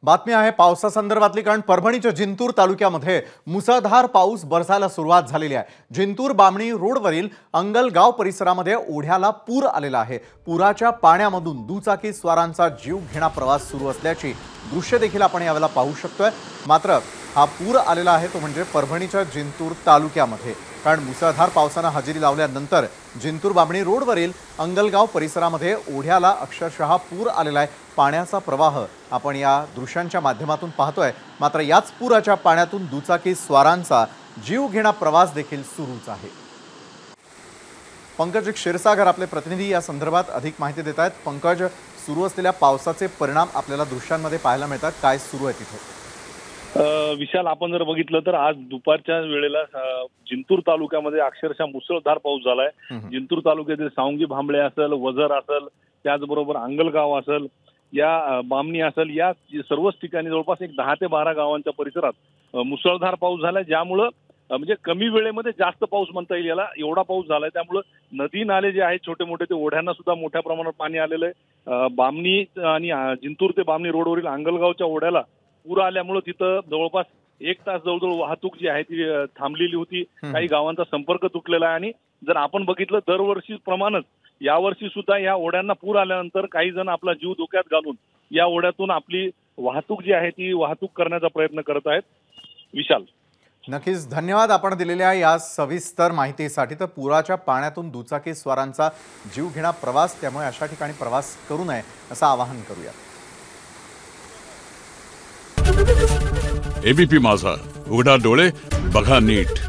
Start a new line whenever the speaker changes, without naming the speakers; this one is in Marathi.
बातमी आहे पावसासंदर्भातली, कारण परभणीच्या जिंतूर तालुक्यामध्ये मुसळधार पाऊस बरसायला सुरुवात झालेली आहे। जिंतूर बामणी रोडवरील अंगलगाव परिसरामध्ये ओढ्याला पूर आलेला आहे। पुराच्या पाण्यामधून दुचाकी स्वारांचा जीव घेणा प्रवास सुरू असल्याची दृश्य देखील आपण यावेळेला पाहू शकतोय। मात्र हा पूर आलेला आहे तो म्हणजे परभणीच्या जिंतूर तालुक्यामध्ये, कारण मुसळधार पावसाने हजेरी लावल्यानंतर जिंतूर बामणी रोडवरील अंगलगाव परिसरामध्ये ओढ्याला अक्षरशः पूर आलेला आहे। पाण्याचा प्रवाह आपण या दृश्यांच्या माध्यमातून पाहतोय। मात्र याच पुराच्या पाण्यातून दुचाकी स्वारांचा जीव घेणा प्रवास देखील सुरूच आहे। पंकज क्षीरसागर आपले प्रतिनिधी या संदर्भात अधिक माहिती देत आहेत। पंकज, सुरू असलेल्या पावसाचे परिणाम आपल्याला दृश्यांमध्ये पाहायला मिळतात, काय सुरू आहे तिथे?
विशाल, आपण जर बघितलं तर आज दुपारच्या वेळेला जिंतूर तालुक्यामध्ये अक्षरशः मुसळधार पाऊस झालाय। जिंतूर तालुक्यातील सावंगी भांबळे असेल, वझर असेल, त्याचबरोबर अंगलगाव असेल, या बामणी असेल, या सर्वच ठिकाणी जवळपास एक 10 ते 12 गावांच्या परिसरात मुसळधार पाऊस झालाय। ज्यामुळं म्हणजे कमी वेळेमध्ये जास्त पाऊस म्हणता येईल याला, एवढा पाऊस झालाय। त्यामुळं नदी नाले जे आहेत छोटे मोठे ते ओढ्यांना सुद्धा मोठ्या प्रमाणात पाणी आलेलं आहे। बामणी आणि जिंतूर ते बामणी रोडवरील अंगलगावच्या ओढ्याला पूर आल्यामुळे तिथं जवळपास 1 तास जवळजवळ वाहतूक जी आहे ती थांबलेली होती। काही गावांचा संपर्क तुटलेला आहे। आणि जर आपण बघितलं दरवर्षी प्रमाणच यावर्षी सुद्धा या ओढ्यांना पूर आल्यानंतर काही जण आपला जीव धोक्यात घालून या ओढ्यातून आपली वाहतूक जी आहे ती वाहतूक करण्याचा प्रयत्न करत आहेत। विशाल,
नक्कीच धन्यवाद आपण दिलेल्या या सविस्तर माहितीसाठी। तर पुराच्या पाण्यातून दुचाकी स्वारांचा जीव घेणा प्रवास, त्यामुळे अशा ठिकाणी प्रवास करू नये असं आवाहन करूया।
एबीपी माझा, उघडा डोळे बघा नीट।